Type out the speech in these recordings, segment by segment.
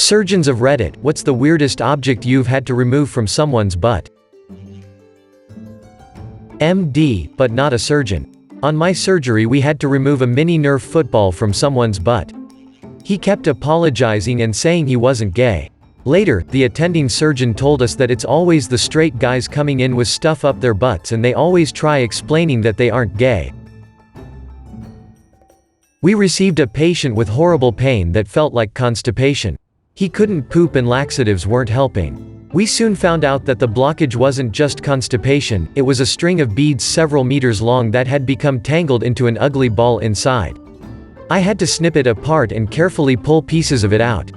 Surgeons of Reddit, what's the weirdest object you've had to remove from someone's butt? MD, but not a surgeon. On my surgery we had to remove a mini Nerf football from someone's butt. He kept apologizing and saying he wasn't gay. Later, the attending surgeon told us that it's always the straight guys coming in with stuff up their butts and they always try explaining that they aren't gay. We received a patient with horrible pain that felt like constipation. He couldn't poop and laxatives weren't helping. We soon found out that the blockage wasn't just constipation, it was a string of beads several meters long that had become tangled into an ugly ball inside. I had to snip it apart and carefully pull pieces of it out.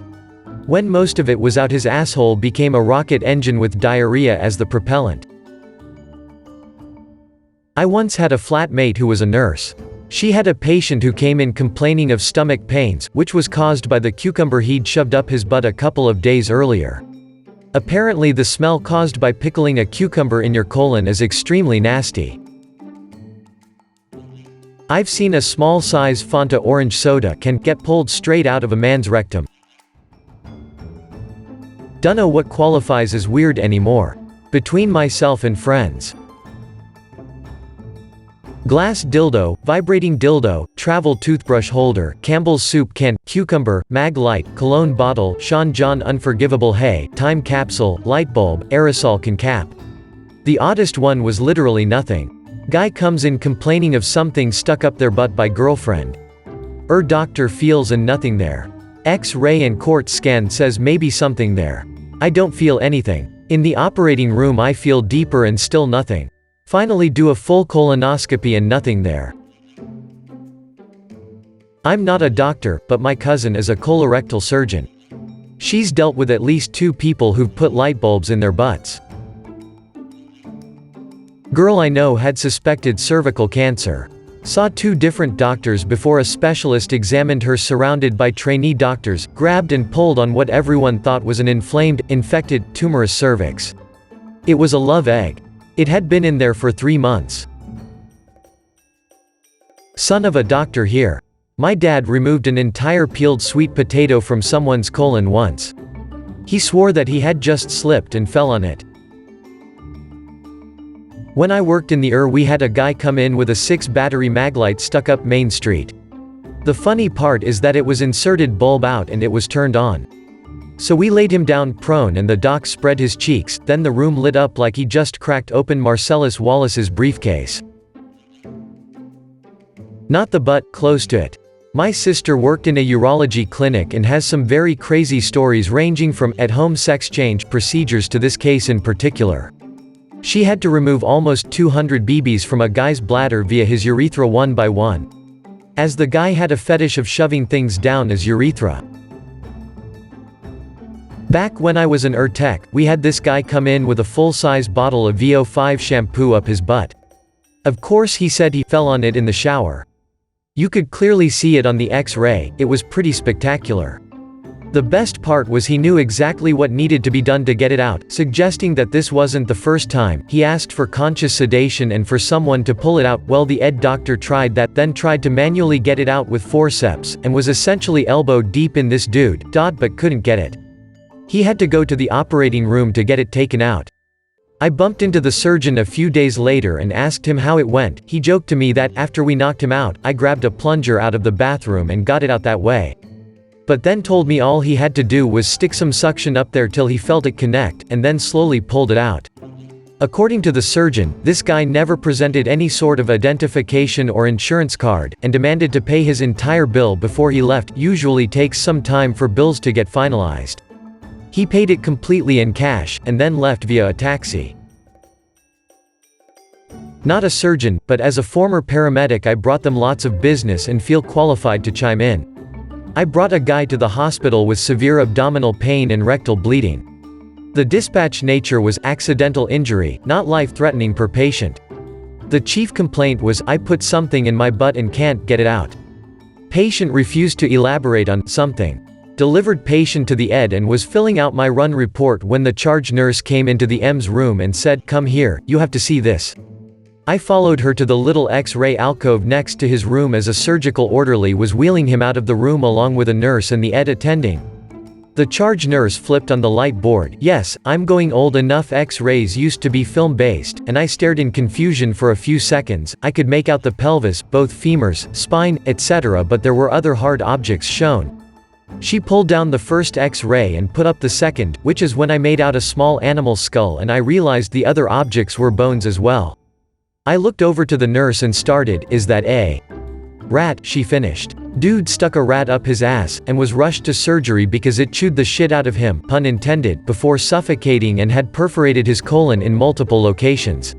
When most of it was out, his asshole became a rocket engine with diarrhea as the propellant. I once had a flatmate who was a nurse. She had a patient who came in complaining of stomach pains, which was caused by the cucumber he'd shoved up his butt a couple of days earlier. Apparently the smell caused by pickling a cucumber in your colon is extremely nasty. I've seen a small-size Fanta orange soda can get pulled straight out of a man's rectum. Dunno what qualifies as weird anymore. Between myself and friends. Glass dildo, vibrating dildo, travel toothbrush holder, Campbell's soup can, cucumber, mag light, cologne bottle, Sean John unforgivable hay, time capsule, light bulb, aerosol can cap. The oddest one was literally nothing. Guy comes in complaining of something stuck up their butt by girlfriend. Doctor feels and nothing there. X-ray and court scan says maybe something there. I don't feel anything. In the operating room I feel deeper and still nothing. Finally do a full colonoscopy and nothing there. I'm not a doctor, but my cousin is a colorectal surgeon. She's dealt with at least 2 people who've put light bulbs in their butts. Girl I know had suspected cervical cancer. Saw 2 different doctors before a specialist examined her surrounded by trainee doctors, grabbed and pulled on what everyone thought was an inflamed, infected, tumorous cervix. It was a love egg. It had been in there for 3 months. Son of a doctor here. My dad removed an entire peeled sweet potato from someone's colon once. He swore that he had just slipped and fell on it. When I worked in the we had a guy come in with a 6-battery maglite stuck up Main Street. The funny part is that it was inserted bulb out and it was turned on. So we laid him down prone and the doc spread his cheeks, then the room lit up like he just cracked open Marcellus Wallace's briefcase. Not the butt, close to it. My sister worked in a urology clinic and has some very crazy stories ranging from at-home sex change procedures to this case in particular. She had to remove almost 200 BBs from a guy's bladder via his urethra one by one. As the guy had a fetish of shoving things down his urethra. Back when I was an tech, we had this guy come in with a full-size bottle of VO5 shampoo up his butt. Of course he said he fell on it in the shower. You could clearly see it on the X-ray, it was pretty spectacular. The best part was he knew exactly what needed to be done to get it out, suggesting that this wasn't the first time. He asked for conscious sedation and for someone to pull it out. Well, the doctor tried that, then tried to manually get it out with forceps, and was essentially elbow deep in this dude, but couldn't get it. He had to go to the operating room to get it taken out. I bumped into the surgeon a few days later and asked him how it went. He joked to me that after we knocked him out, I grabbed a plunger out of the bathroom and got it out that way. But then told me all he had to do was stick some suction up there till he felt it connect, and then slowly pulled it out. According to the surgeon, this guy never presented any sort of identification or insurance card, and demanded to pay his entire bill before he left. Usually takes some time for bills to get finalized. He paid it completely in cash, and then left via a taxi. Not a surgeon, but as a former paramedic I brought them lots of business and feel qualified to chime in. I brought a guy to the hospital with severe abdominal pain and rectal bleeding. The dispatch nature was accidental injury, not life-threatening per patient. The chief complaint was, I put something in my butt and can't get it out. Patient refused to elaborate on something. Delivered patient to the ED and was filling out my run report when the charge nurse came into the EMS room and said, "Come here, you have to see this." I followed her to the little X-ray alcove next to his room as a surgical orderly was wheeling him out of the room along with a nurse and the ED attending. The charge nurse flipped on the light board. Yes, I'm going old enough. X-rays used to be film-based, and I stared in confusion for a few seconds. I could make out the pelvis, both femurs, spine, etc., but there were other hard objects shown. She pulled down the first X-ray and put up the second, which is when I made out a small animal skull and I realized the other objects were bones as well. I looked over to the nurse and started, "Is that a rat?" she finished. Dude stuck a rat up his ass, and was rushed to surgery because it chewed the shit out of him, pun intended, before suffocating and had perforated his colon in multiple locations.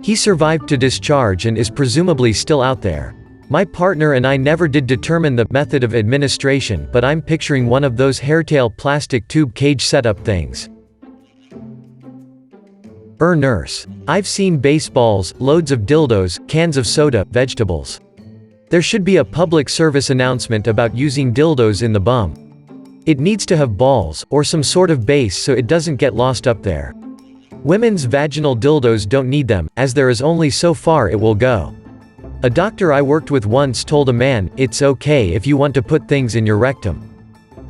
He survived to discharge and is presumably still out there. My partner and I never did determine the method of administration, but I'm picturing one of those hairtail plastic tube cage setup things. Nurse. I've seen baseballs, loads of dildos, cans of soda, vegetables. There should be a public service announcement about using dildos in the bum. It needs to have balls, or some sort of base so it doesn't get lost up there. Women's vaginal dildos don't need them, as there is only so far it will go. A doctor I worked with once told a man, "It's okay if you want to put things in your rectum.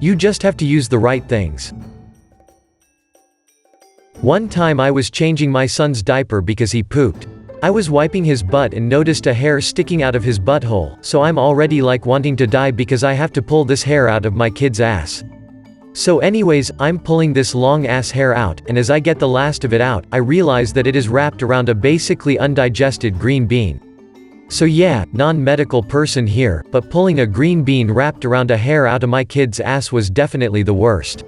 You just have to use the right things." One time I was changing my son's diaper because he pooped. I was wiping his butt and noticed a hair sticking out of his butthole, so I'm already like wanting to die because I have to pull this hair out of my kid's ass. So anyways, I'm pulling this long ass hair out, and as I get the last of it out, I realize that it is wrapped around a basically undigested green bean. So yeah, non-medical person here, but pulling a green bean wrapped around a hair out of my kid's ass was definitely the worst.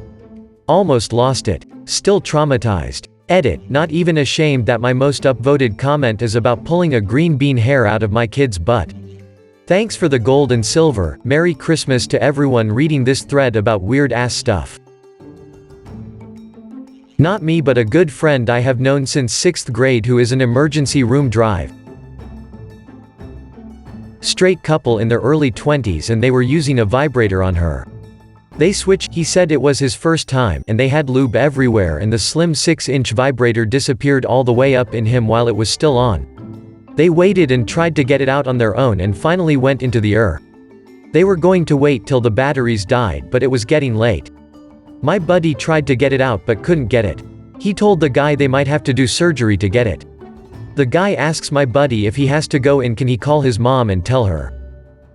Almost lost it. Still traumatized. Edit, not even ashamed that my most upvoted comment is about pulling a green bean hair out of my kid's butt. Thanks for the gold and silver. Merry Christmas to everyone reading this thread about weird ass stuff. Not me, but a good friend I have known since 6th grade who is an emergency room drive. Straight couple in their early 20s and they were using a vibrator on her. They switched, he said it was his first time, and they had lube everywhere and the slim 6-inch vibrator disappeared all the way up in him while it was still on. They waited and tried to get it out on their own and finally went into the They were going to wait till the batteries died, but it was getting late. My buddy tried to get it out but couldn't get it. He told the guy they might have to do surgery to get it. The guy asks my buddy if he has to go in, can he call his mom and tell her.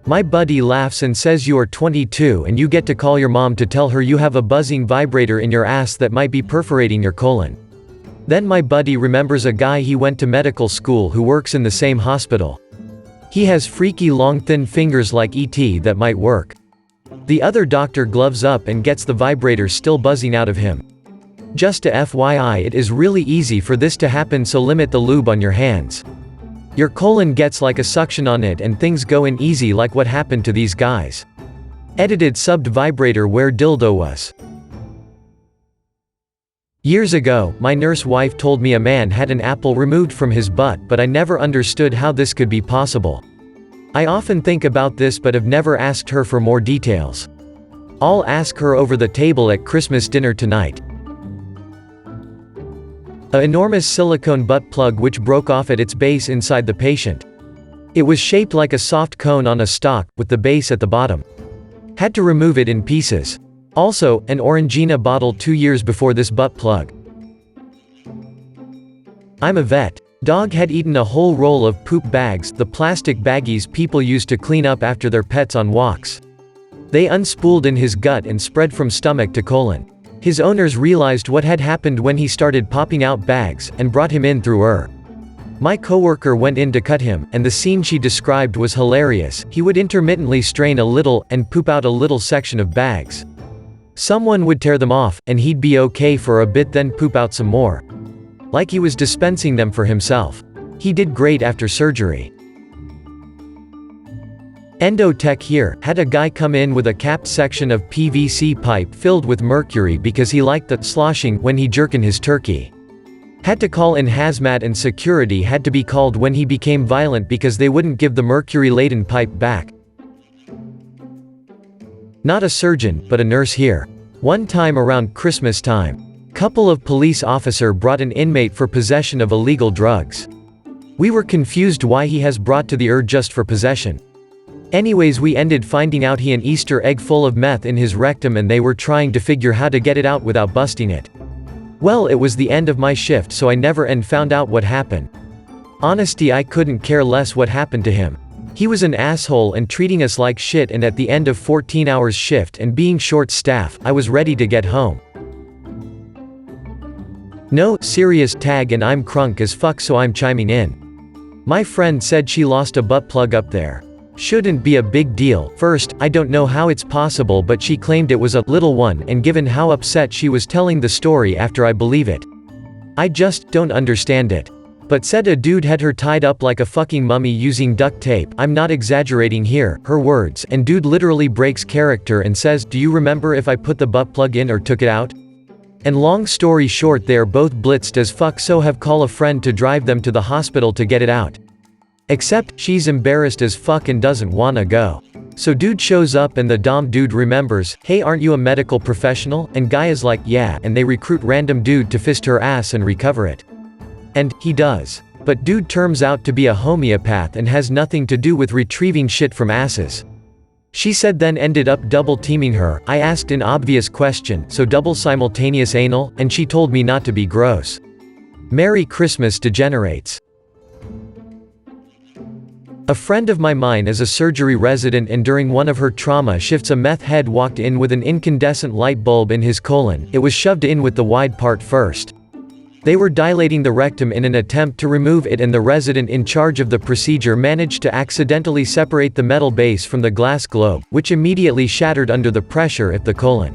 My buddy laughs and says, "You are 22 and you get to call your mom to tell her you have a buzzing vibrator in your ass that might be perforating your colon." Then my buddy remembers a guy he went to medical school who works in the same hospital. He has freaky long thin fingers like ET that might work. The other doctor gloves up and gets the vibrator still buzzing out of him. Just a FYI, it is really easy for this to happen, so limit the lube on your hands. Your colon gets like a suction on it and things go in easy, like what happened to these guys. Edited subbed vibrator where dildo was. Years ago, my nurse wife told me a man had an apple removed from his butt, but I never understood how this could be possible. I often think about this but have never asked her for more details. I'll ask her over the table at Christmas dinner tonight. An enormous silicone butt plug which broke off at its base inside the patient. It was shaped like a soft cone on a stalk, with the base at the bottom. Had to remove it in pieces. Also, an Orangina bottle 2 years before this butt plug. I'm a vet. Dog had eaten a whole roll of poop bags, the plastic baggies people use to clean up after their pets on walks. They unspooled in his gut and spread from stomach to colon. His owners realized what had happened when he started popping out bags, and brought him in through My coworker went in to cut him, and the scene she described was hilarious. He would intermittently strain a little, and poop out a little section of bags. Someone would tear them off, and he'd be okay for a bit, then poop out some more. Like he was dispensing them for himself. He did great after surgery. Endotech here, had a guy come in with a capped section of PVC pipe filled with mercury because he liked the sloshing when he jerking his turkey. Had to call in hazmat and security had to be called when he became violent because they wouldn't give the mercury-laden pipe back. Not a surgeon, but a nurse here. One time around Christmas time, couple of police officer brought an inmate for possession of illegal drugs. We were confused why he has brought to the just for possession. Anyways, we ended finding out he an Easter egg full of meth in his rectum and they were trying to figure how to get it out without busting it. Well, it was the end of my shift, so I never found out what happened. Honesty, I couldn't care less what happened to him. He was an asshole and treating us like shit, and at the end of 14 hours shift and being short staff, I was ready to get home. No, serious tag, and I'm crunk as fuck, so I'm chiming in. My friend said she lost a butt plug up there. Shouldn't be a big deal. First, I don't know how it's possible, but she claimed it was a little one, and given how upset she was telling the story after, I believe it. I just don't understand it. But said a dude had her tied up like a fucking mummy using duct tape. I'm not exaggerating here, her words, and dude literally breaks character and says, "Do you remember if I put the butt plug in or took it out?" And long story short, they are both blitzed as fuck, so have call a friend to drive them to the hospital to get it out. Except, she's embarrassed as fuck and doesn't wanna go. So dude shows up and the dom dude remembers, "Hey, aren't you a medical professional?" And guy is like, "Yeah," and they recruit random dude to fist her ass and recover it. And he does. But dude turns out to be a homeopath and has nothing to do with retrieving shit from asses. She said then ended up double teaming her. I asked an obvious question, so double simultaneous anal, and she told me not to be gross. Merry Christmas, degenerates. A friend of mine is a surgery resident, and during one of her trauma shifts a meth head walked in with an incandescent light bulb in his colon. It was shoved in with the wide part first. They were dilating the rectum in an attempt to remove it, and the resident in charge of the procedure managed to accidentally separate the metal base from the glass globe, which immediately shattered under the pressure of the colon.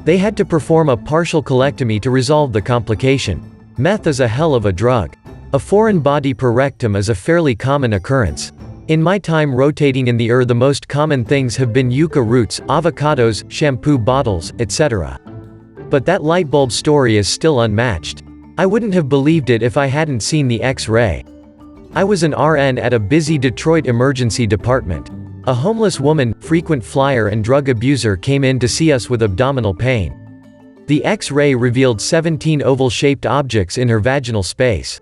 They had to perform a partial colectomy to resolve the complication. Meth is a hell of a drug. A foreign body per rectum is a fairly common occurrence. In my time rotating in the the most common things have been yucca roots, avocados, shampoo bottles, etc. But that light bulb story is still unmatched. I wouldn't have believed it if I hadn't seen the X-ray. I was an RN at a busy Detroit emergency department. A homeless woman, frequent flyer and drug abuser, came in to see us with abdominal pain. The X-ray revealed 17 oval-shaped objects in her vaginal space.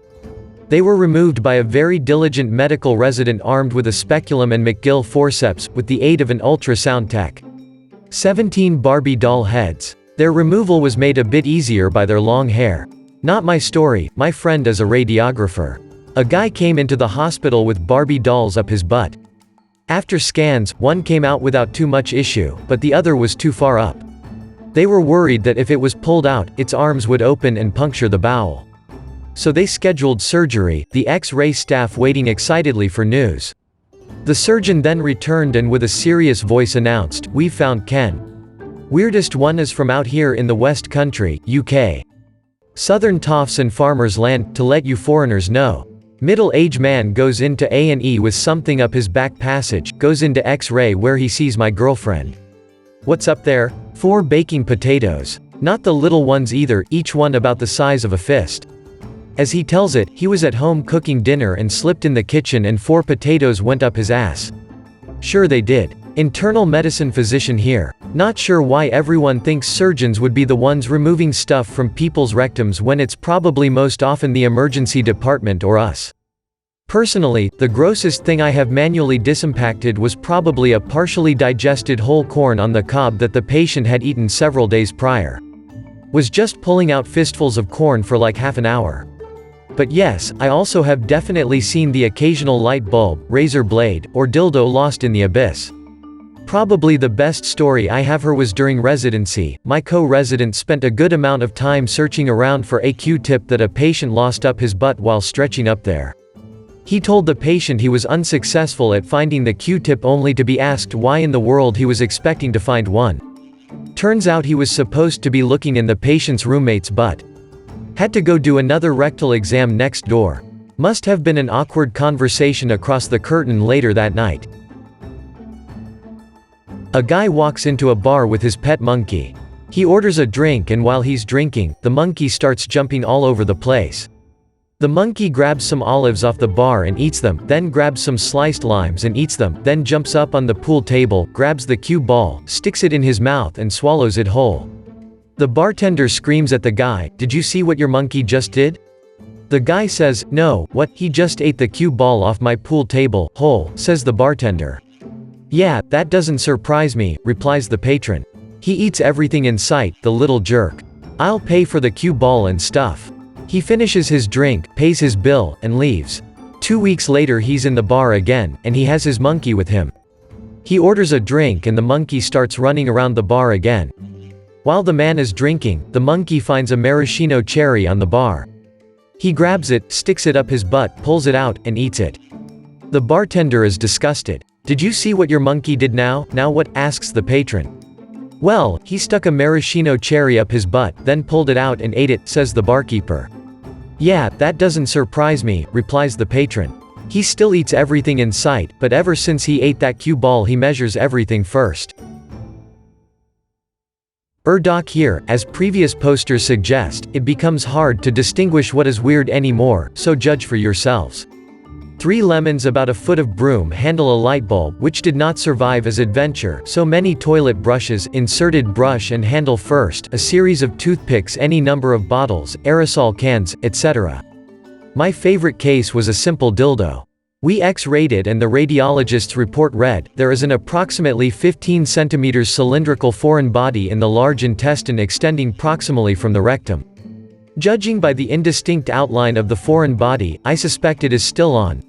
They were removed by a very diligent medical resident armed with a speculum and McGill forceps, with the aid of an ultrasound tech. 17 Barbie doll heads. Their removal was made a bit easier by their long hair. Not my story, my friend is a radiographer. A guy came into the hospital with Barbie dolls up his butt. After scans, one came out without too much issue, but the other was too far up. They were worried that if it was pulled out, its arms would open and puncture the bowel. So they scheduled surgery, the X-ray staff waiting excitedly for news. The surgeon then returned and with a serious voice announced, "We've found Ken. Weirdest one is from out here in the West Country, UK. Southern toffs and farmers' land, to let you foreigners know. Middle-aged man goes into A&E with something up his back passage, goes into X-ray where he sees my girlfriend. What's up there? 4 baking potatoes. Not the little ones either, each one about the size of a fist. As he tells it, he was at home cooking dinner and slipped in the kitchen and 4 potatoes went up his ass. Sure they did. Internal medicine physician here. Not sure why everyone thinks surgeons would be the ones removing stuff from people's rectums when it's probably most often the emergency department or us. Personally, the grossest thing I have manually disimpacted was probably a partially digested whole corn on the cob that the patient had eaten several days prior. Was just pulling out fistfuls of corn for like half an hour. But yes, I also have definitely seen the occasional light bulb, razor blade, or dildo lost in the abyss. Probably the best story I have her was during residency. My co-resident spent a good amount of time searching around for a Q-tip that a patient lost up his butt while stretching up there. He told the patient he was unsuccessful at finding the Q-tip only to be asked why in the world he was expecting to find one. Turns out he was supposed to be looking in the patient's roommate's butt. Had to go do another rectal exam next door. Must have been an awkward conversation across the curtain later that night. A guy walks into a bar with his pet monkey. He orders a drink and while he's drinking, the monkey starts jumping all over the place. The monkey grabs some olives off the bar and eats them, then grabs some sliced limes and eats them, then jumps up on the pool table, grabs the cue ball, sticks it in his mouth and swallows it whole. The bartender screams at the guy, "Did you see what your monkey just did?" The guy says, "No, what, he just ate the cue ball off my pool table, whole," says the bartender. Yeah, that doesn't surprise me, replies the patron. He eats everything in sight, the little jerk. I'll pay for the cue ball and stuff. He finishes his drink, pays his bill, and leaves. 2 weeks later he's in the bar again, and he has his monkey with him. He orders a drink and the monkey starts running around the bar again. While the man is drinking, the monkey finds a maraschino cherry on the bar. He grabs it, sticks it up his butt, pulls it out, and eats it. The bartender is disgusted. Did you see what your monkey did now? Now what? Asks the patron. Well, he stuck a maraschino cherry up his butt, then pulled it out and ate it, says the barkeeper. Yeah, that doesn't surprise me, replies the patron. He still eats everything in sight, but ever since he ate that cue ball he measures everything first. Doc here, as previous posters suggest, it becomes hard to distinguish what is weird anymore, so judge for yourselves. 3 lemons, about a foot of broom handle, a light bulb which did not survive as adventure, so many toilet brushes, inserted brush and handle first, a series of toothpicks, any number of bottles, aerosol cans, etc. My favorite case was a simple dildo. We X-rated and the radiologist's report read, there is an approximately 15 cm cylindrical foreign body in the large intestine extending proximally from the rectum. Judging by the indistinct outline of the foreign body, I suspect it is still on,